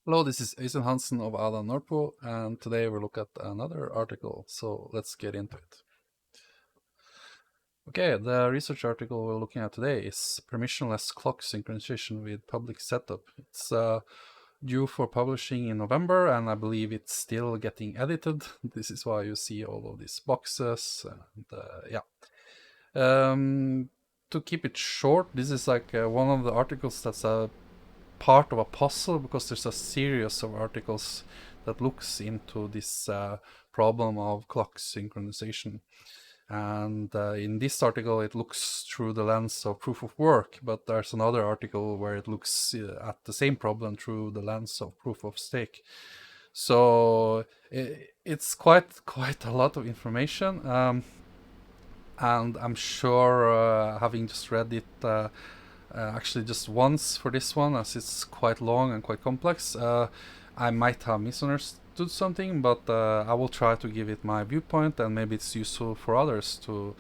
Hello, this is Øystein Hansen of Ada Nordpo, and today we'll look at another article, so let's get into it. Okay, the research article we're looking at today is Permissionless Clock Synchronization with Public Setup. It's due for publishing in November, and I believe it's still getting edited. This is why you see all of these boxes, and yeah. To keep it short, this is like one of the articles that's a part of a puzzle, because there's a series of articles that looks into this problem of clock synchronization. And in this article, it looks through the lens of proof of work, but there's another article where it looks at the same problem through the lens of proof of stake. So it's quite a lot of information, and I'm sure, having just read it actually just once for this one, as it's quite long and quite complex, I might have misunderstood something, but I will try to give it my viewpoint, and maybe it's useful for others to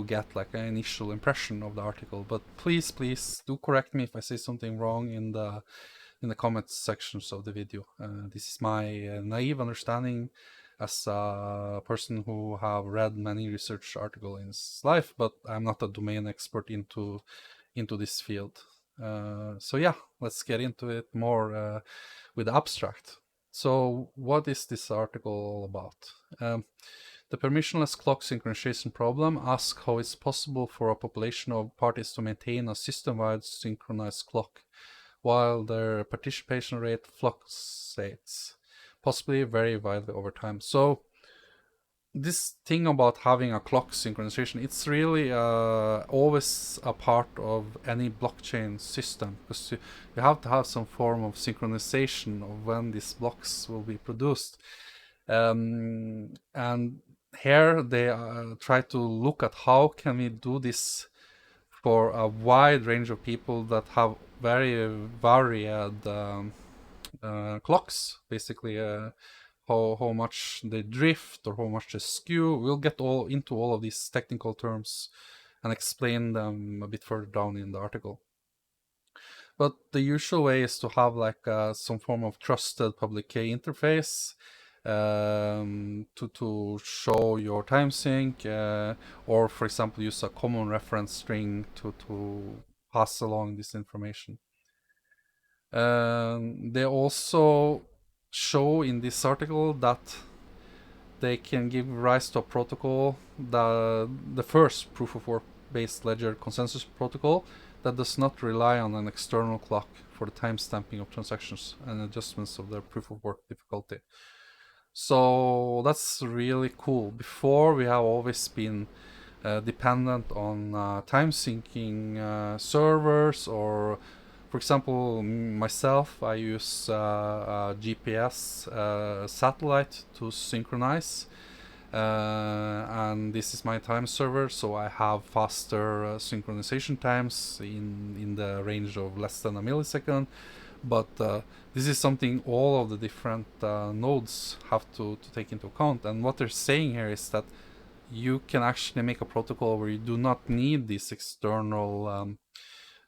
get like an initial impression of the article. But please do correct me if I say something wrong in the comments sections of the video. This is my naive understanding as a person who have read many research articles in his life, but I'm not a domain expert into this field. So yeah, let's get into it more with the abstract. So what is this article all about? The permissionless clock synchronization problem asks how it's possible for a population of parties to maintain a system-wide synchronized clock while their participation rate fluctuates, possibly very widely over time. So this thing about having a clock synchronization, it's really always a part of any blockchain system, because you have to have some form of synchronization of when these blocks will be produced. And here they try to look at how can we do this for a wide range of people that have very varied clocks, basically. How much they drift or how much they skew. We'll get into all of these technical terms and explain them a bit further down in the article. But the usual way is to have like some form of trusted public key interface to show your time sync, or for example use a common reference string to pass along this information. They also show in this article that they can give rise to a protocol, the first proof of work based ledger consensus protocol, that does not rely on an external clock for the timestamping of transactions and adjustments of their proof of work difficulty. So that's really cool. Before, we have always been dependent on time syncing servers, or for example, myself, I use a GPS satellite to synchronize, and this is my time server, so I have faster synchronization times in the range of less than a millisecond. But this is something all of the different nodes have to take into account. And what they're saying here is that you can actually make a protocol where you do not need these external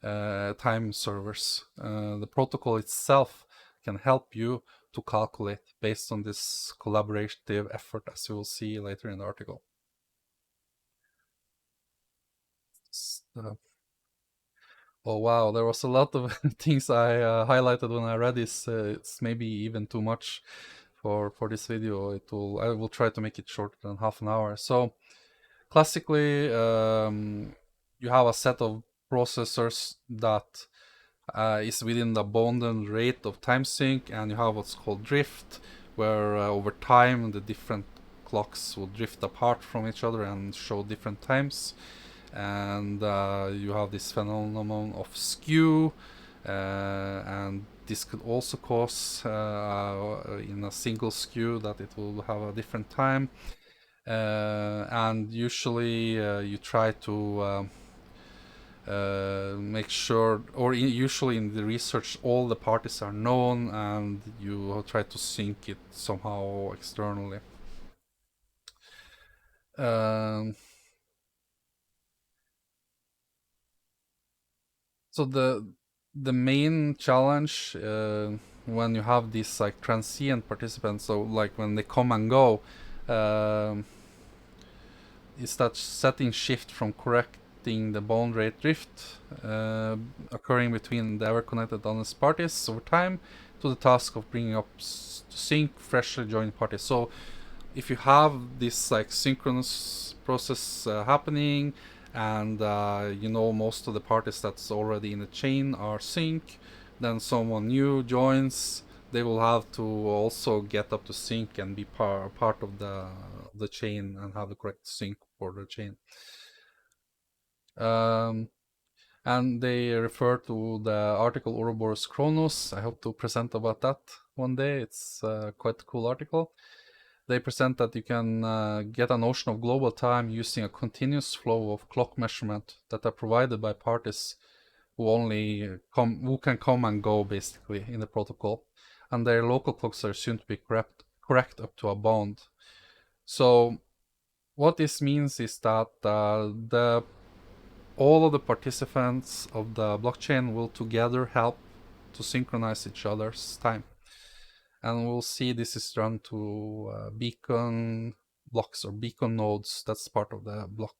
time servers. The protocol itself can help you to calculate based on this collaborative effort, as you will see later in the article. Oh wow, there was a lot of things I highlighted when I read this. It's maybe even too much for this video. I will try to make it shorter than half an hour. So classically, you have a set of processors that is within the bounded rate of time sync, and you have what's called drift, where over time the different clocks will drift apart from each other and show different times. And you have this phenomenon of skew, and this could also cause in a single skew that it will have a different time. And usually you try to make sure, or usually in the research, all the parties are known, and you try to sync it somehow externally. So the main challenge when you have these like transient participants, so like when they come and go, um, is that setting shift from correcting the bond rate drift occurring between the ever connected honest parties over time to the task of bringing up to sync freshly joined parties. So if you have this like synchronous process happening, and most of the parties that's already in the chain are sync, then someone new joins, they will have to also get up to sync and be part of the chain and have the correct sync for the chain. Um, and they refer to the article Ouroboros Chronos. I hope to present about that one day. It's quite a cool article. They present that you can get a notion of global time using a continuous flow of clock measurement that are provided by parties who can come and go basically in the protocol, and their local clocks are assumed to be correct up to a bound. So what this means is that all of the participants of the blockchain will together help to synchronize each other's time. And we'll see this is run to beacon blocks or beacon nodes. That's part of the block.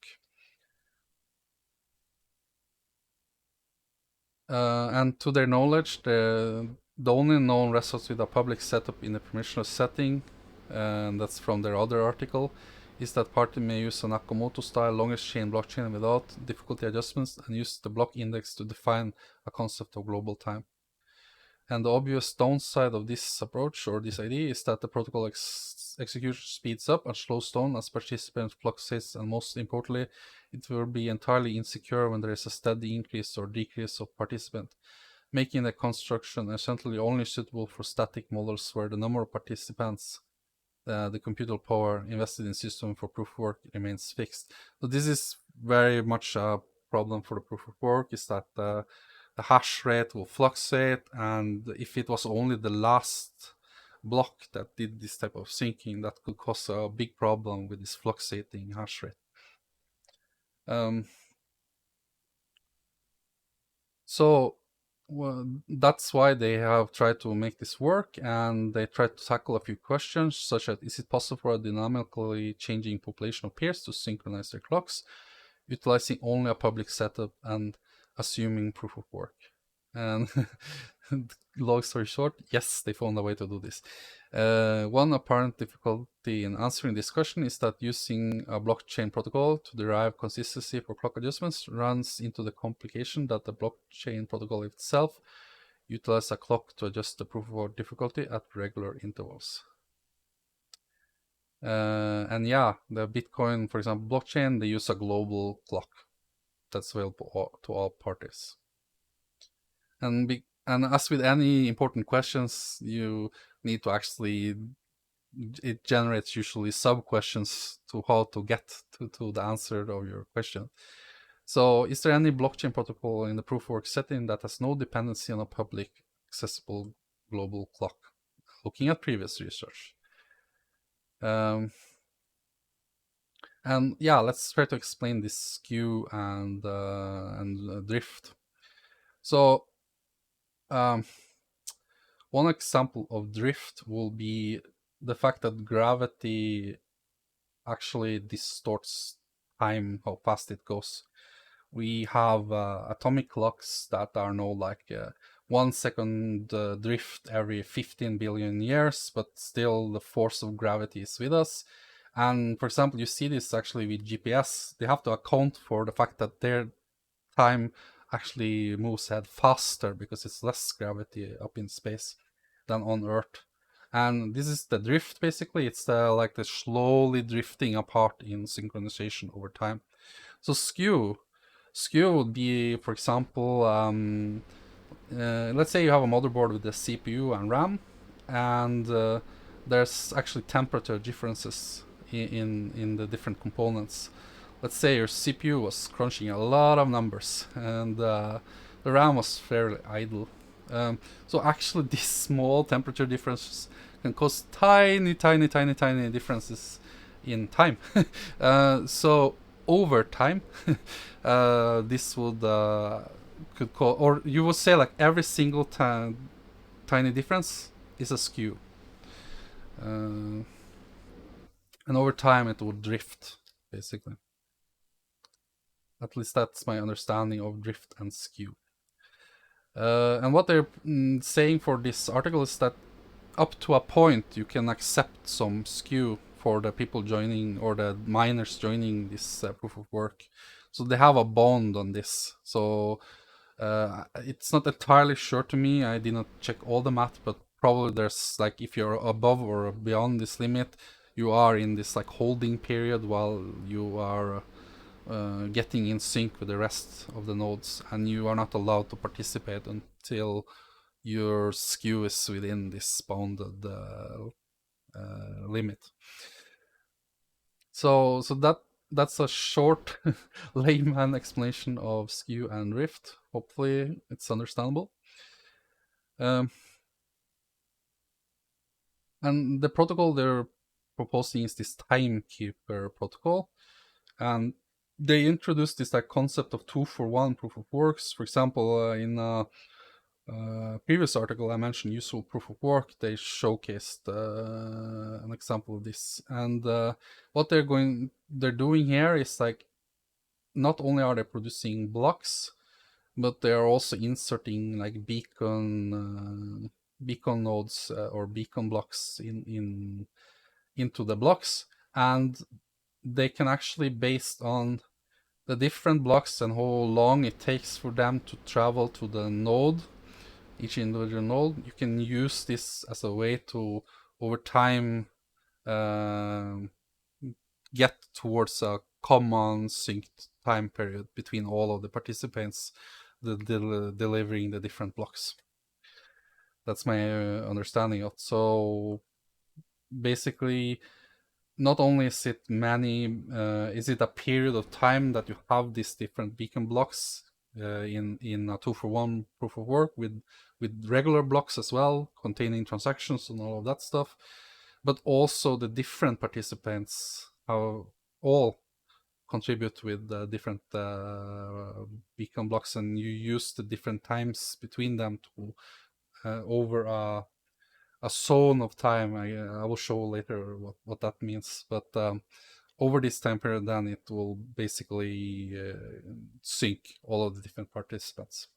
And to their knowledge, the only known results with a public setup in a permissionless setting, and that's from their other article, is that party may use a Nakamoto-style longest chain blockchain without difficulty adjustments and use the block index to define a concept of global time. And the obvious downside of this approach or this idea is that the protocol execution speeds up and slows down as participants fluctuates, and most importantly, it will be entirely insecure when there is a steady increase or decrease of participant, making the construction essentially only suitable for static models where the number of participants, the computer power invested in system for proof of work remains fixed. So this is very much a problem for the proof of work, is that the hash rate will fluctuate, and if it was only the last block that did this type of syncing, that could cause a big problem with this fluctuating hash rate. So that's why they have tried to make this work, and they tried to tackle a few questions such as, is it possible for a dynamically changing population of peers to synchronize their clocks utilizing only a public setup and assuming proof of work? And long story short, yes, they found a way to do this. One apparent difficulty in answering this question is that using a blockchain protocol to derive consistency for clock adjustments runs into the complication that the blockchain protocol itself utilizes a clock to adjust the proof of work difficulty at regular intervals. And yeah, the Bitcoin, for example, blockchain, they use a global clock that's available to all parties. And as with any important questions, you need to actually, it generates usually sub questions to how to get to the answer of your question. So is there any blockchain protocol in the proof of work setting that has no dependency on a public accessible global clock? Looking at previous research. And yeah, let's try to explain this skew and drift. So one example of drift will be the fact that gravity actually distorts time, how fast it goes. We have atomic clocks that are now like 1 second drift every 15 billion years, but still the force of gravity is with us. And for example, you see this actually with GPS. They have to account for the fact that their time actually moves ahead faster because it's less gravity up in space than on Earth. And this is the drift, basically. It's like the slowly drifting apart in synchronization over time. So skew would be, for example, let's say you have a motherboard with the CPU and RAM, and there's actually temperature differences in the different components. Let's say your CPU was crunching a lot of numbers, and the RAM was fairly idle. So actually, these small temperature differences can cause tiny differences in time. So over time, this would could cause, or you would say like every single time tiny difference is a skew. And over time it would drift, basically. At least that's my understanding of drift and skew. And what they're saying for this article is that up to a point you can accept some skew for the people joining or the miners joining this proof of work. So they have a bond on this. So it's not entirely sure to me. I did not check all the math, but probably there's like, if you're above or beyond this limit, you are in this like holding period while you are getting in sync with the rest of the nodes, and you are not allowed to participate until your skew is within this bounded limit. So that's a short layman explanation of skew and drift. Hopefully it's understandable. And the protocol they're proposing is this timekeeper protocol, and they introduced this like concept of 2-for-1 proof of works. For example, in a previous article I mentioned useful proof of work, they showcased an example of this. And what they're doing here is like, not only are they producing blocks, but they are also inserting like beacon nodes or beacon blocks into the blocks, and they can actually, based on the different blocks and how long it takes for them to travel to the node, each individual node, you can use this as a way to over time get towards a common synced time period between all of the participants delivering the different blocks. That's my understanding of it. So basically, not only is it is it a period of time that you have these different beacon blocks in a 2-for-1 proof of work with regular blocks as well, containing transactions and all of that stuff, but also the different participants have all contribute with different beacon blocks, and you use the different times between them to over a zone of time. I will show later what that means, but over this time period, then it will basically sync all of the different participants.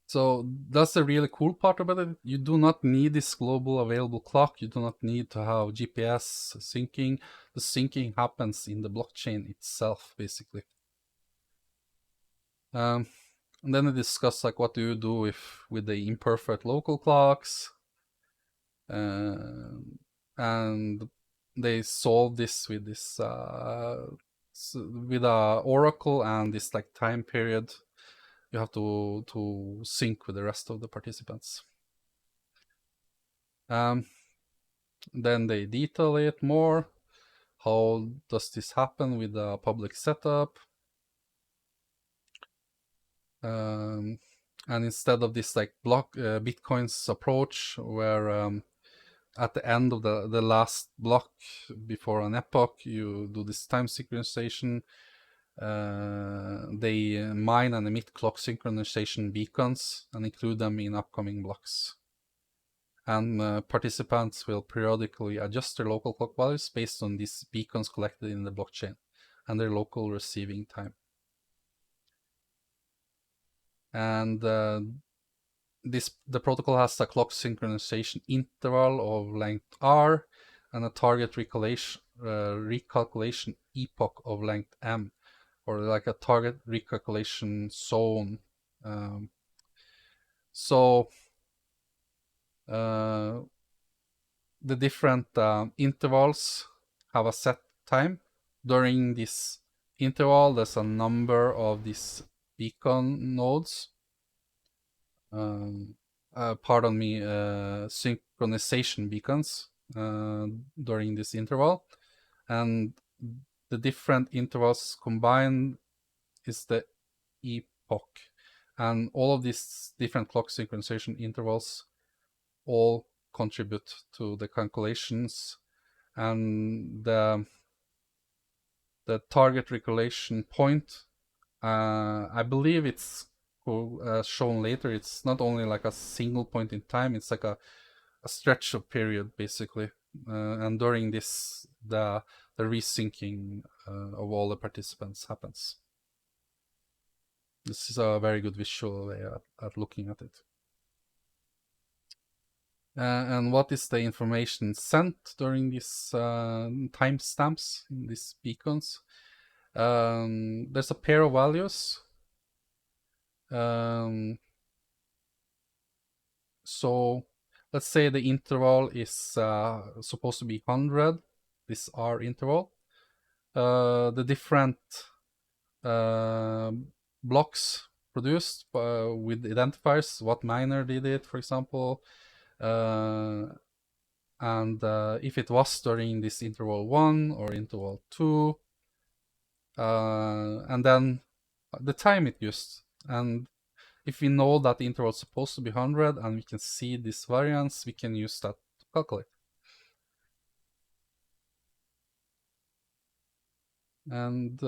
So that's the really cool part about it. You do not need this global available clock. You do not need to have GPS syncing. The syncing happens in the blockchain itself, basically. And then they discuss like, what do you do with the imperfect local clocks, and they solve this with this with a oracle and this like time period. You have to sync with the rest of the participants. Then they detail it more. How does this happen with a public setup? And instead of this like block Bitcoin's approach, where at the end of the last block before an epoch, you do this time synchronization. They mine and emit clock synchronization beacons and include them in upcoming blocks. And participants will periodically adjust their local clock values based on these beacons collected in the blockchain and their local receiving time. And the protocol has a clock synchronization interval of length r and a target recalculation epoch of length m, or like a target recalculation zone. So the different intervals have a set time. During this interval, there's a number of these beacon nodes. Synchronization beacons during this interval, and the different intervals combined is the epoch, and all of these different clock synchronization intervals all contribute to the calculations, and the target recalculation point, I believe it's shown later, it's not only like a single point in time, it's like a stretch of period basically. And during this, the resyncing of all the participants happens. This is a very good visual way at looking at it. And what is the information sent during these timestamps in these beacons? There's a pair of values. So let's say the interval is supposed to be 100, this R interval. The different blocks produced with identifiers, what miner did it, for example, and if it was during this interval 1 or interval 2, and then the time it used. And if we know that the interval is supposed to be 100 and we can see this variance, we can use that to calculate. And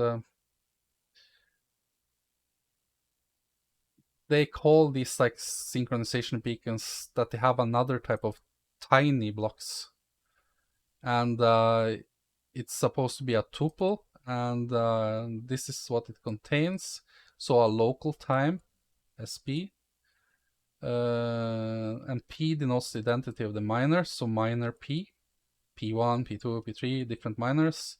they call these like synchronization beacons that they have another type of tiny blocks. And it's supposed to be a tuple, and this is what it contains. So a local time, SP, and P denotes the identity of the miner, so miner P, P1, P2, P3, different miners,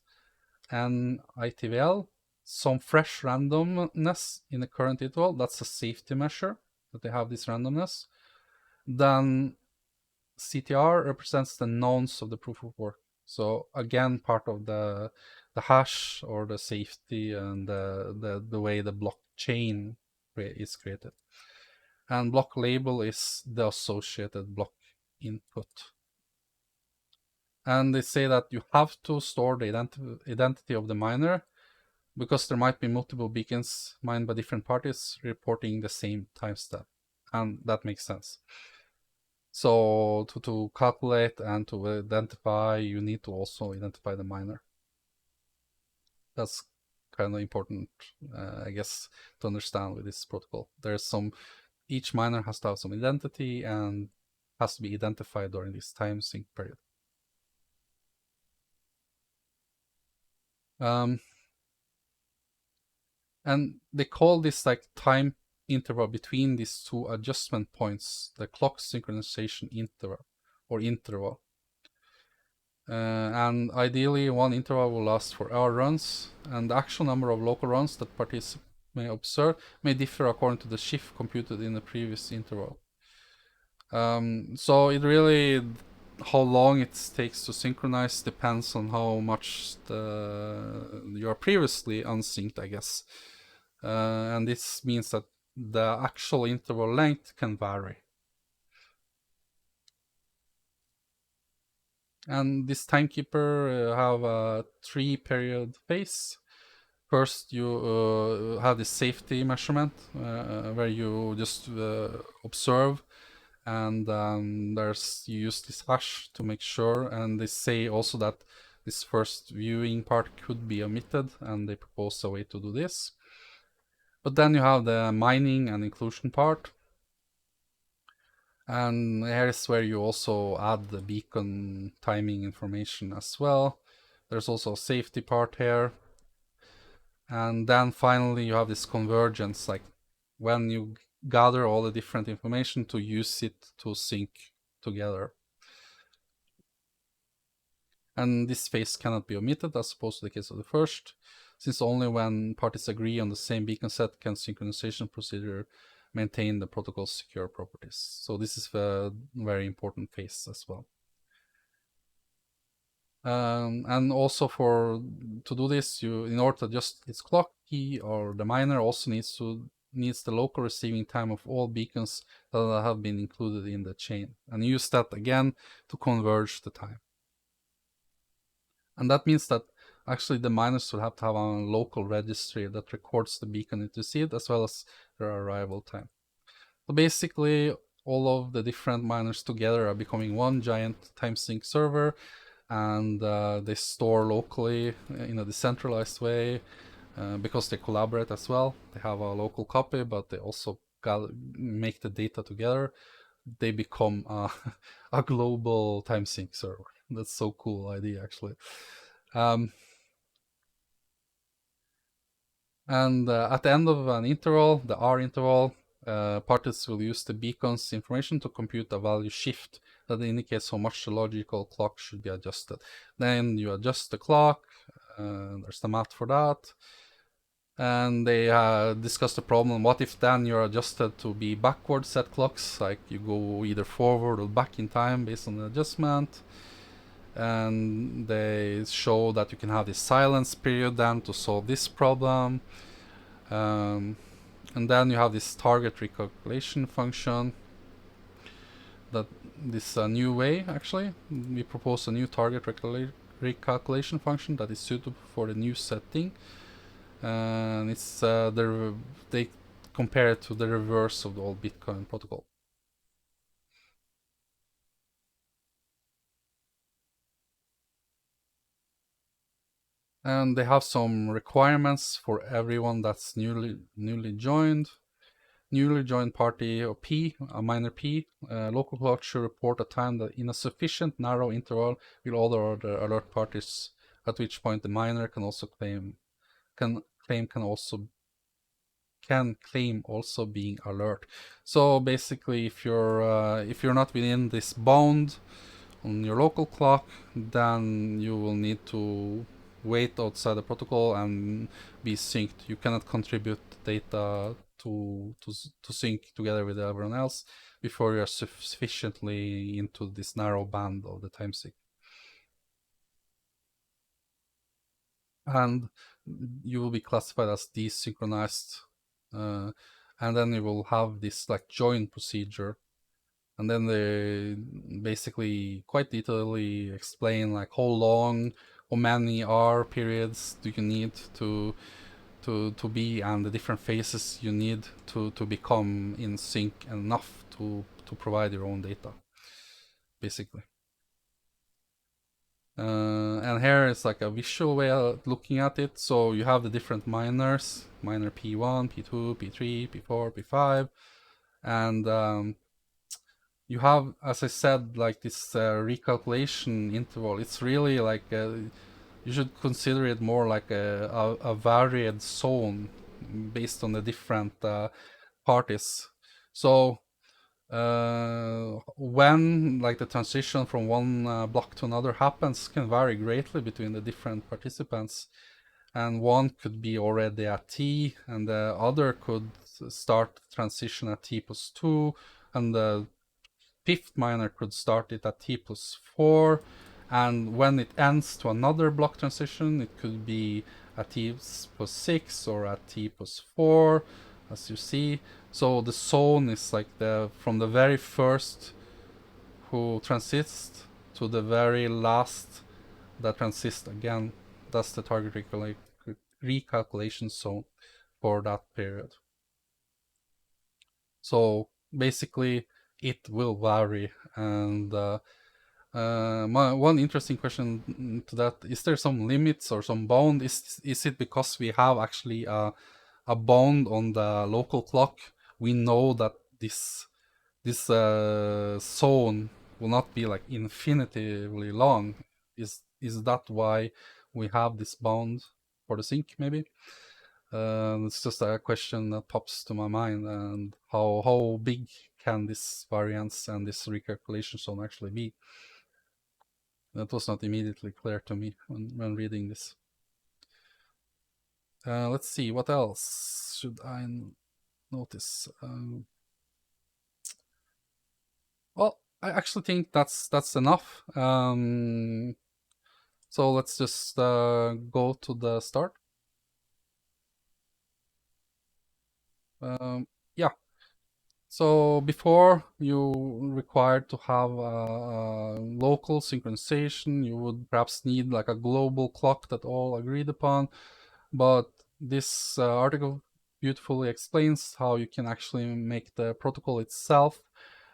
and ITVL, some fresh randomness in the current interval. That's a safety measure that they have this randomness. Then CTR represents the nonce of the proof of work. So again, part of the hash or the safety and the way the blockchain is created. And block label is the associated block input. And they say that you have to store the identity of the miner because there might be multiple beacons mined by different parties reporting the same timestamp. And that makes sense. So to calculate and to identify, you need to also identify the miner. That's kind of important, I guess, to understand with this protocol. Each miner has to have some identity and has to be identified during this time sync period. And they call this like time interval between these two adjustment points the clock synchronization interval or interval. And ideally, one interval will last for hour runs, and the actual number of local runs that participants may observe may differ according to the shift computed in the previous interval. So it really, how long it takes to synchronize depends on how much you are previously unsynced, I guess. And this means that the actual interval length can vary. And this timekeeper have a 3-period phase. First, you have this safety measurement where you just observe, and you use this hash to make sure. And they say also that this first viewing part could be omitted, and they propose a way to do this. But then you have the mining and inclusion part. And here's where you also add the beacon timing information as well. There's also a safety part here. And then finally you have this convergence, like when you gather all the different information to use it to sync together. And this phase cannot be omitted as opposed to the case of the first, since only when parties agree on the same beacon set can synchronization procedure maintain the protocol's secure properties. So this is a very important phase as well. And also to do this, in order to adjust its clock key, or the miner also needs the local receiving time of all beacons that have been included in the chain, and use that again to converge the time. And that means that actually the miners will have to have a local registry that records the beacon it received as well as their arrival time. So basically, all of the different miners together are becoming one giant time sync server, and they store locally in a decentralized way because they collaborate as well. They have a local copy, but they also make the data together, they become a global time sync server. That's so cool idea, actually. Um, and at the end of an interval, the R interval, parties will use the beacon's information to compute a value shift that indicates how much the logical clock should be adjusted. Then you adjust the clock, there's the math for that. And they discuss the problem, what if then you're adjusted to be backward set clocks, like you go either forward or back in time based on the adjustment. And they show that you can have this silence period then to solve this problem. And then you have this target recalculation function, that this new way, actually we propose a new target recalculation function that is suitable for the new setting. And it's they compare it to the reverse of the old Bitcoin protocol. And they have some requirements for everyone that's newly joined. Newly joined party or P, a minor P, local clock should report a time that in a sufficient narrow interval will all the other alert parties, at which point the minor can also claim being alert. So basically, if you're not within this bound on your local clock, then you will need to wait outside the protocol and be synced. You cannot contribute data to sync together with everyone else before you are sufficiently into this narrow band of the time sync. And you will be classified as desynchronized, and then you will have this like join procedure. And then they basically quite detailedly explain like how long, how many R periods do you need to be, and the different phases you need to become in sync enough to provide your own data, basically. And here is like a visual way of looking at it. So you have the different minors, minor P1, P2, P3, P4, P5, and you have, as I said, like this recalculation interval. It's really like you should consider it more like a varied zone based on the different parties. So when like the transition from one block to another happens can vary greatly between the different participants, and one could be already at T and the other could start transition at T plus 2, and the fifth minor could start it at T plus 4, and when it ends to another block transition it could be at T plus 6 or at T plus 4, as you see. So the zone is like from the very first who transits to the very last that transits again. That's the target recalculation zone for that period. So basically it will vary. And one interesting question to that, is there some limits or some bound? Is it because we have actually a bound on the local clock? We know that this zone will not be like infinitively long. Is that why we have this bound for the sync? Maybe it's just a question that pops to my mind. And how big can this variance and this recalculation zone actually be? That was not immediately clear to me when reading this. Let's see, what else should I notice? Well, I actually think that's enough. So let's just go to the start. Yeah. So before, you required to have a local synchronization. You would perhaps need like a global clock that all agreed upon. But this article beautifully explains how you can actually make the protocol itself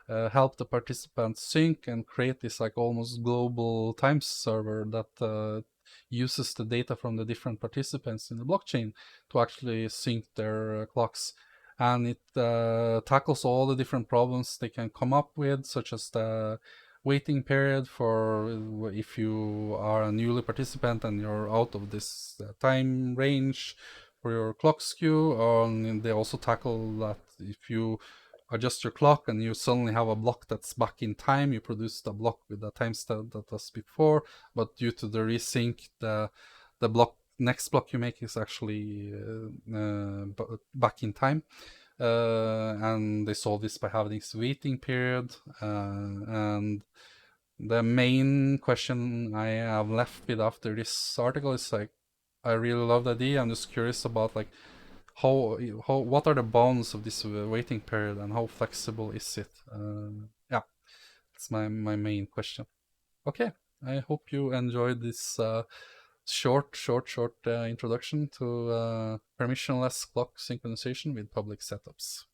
help the participants sync and create this like almost global time server that uses the data from the different participants in the blockchain to actually sync their clocks. and it tackles all the different problems they can come up with, such as the waiting period for if you are a newly participant and you're out of this time range for your clock skew. And they also tackle that if you adjust your clock and you suddenly have a block that's back in time, you produced a block with a timestamp that was before, but due to the resync, the next block you make is actually back in time. And they solve this by having this waiting period. And the main question I have left with after this article is like, I really love the idea. I'm just curious about like how what are the bounds of this waiting period and how flexible is it? Yeah, that's my main question. Okay, I hope you enjoyed this short introduction to permissionless clock synchronization with public setups.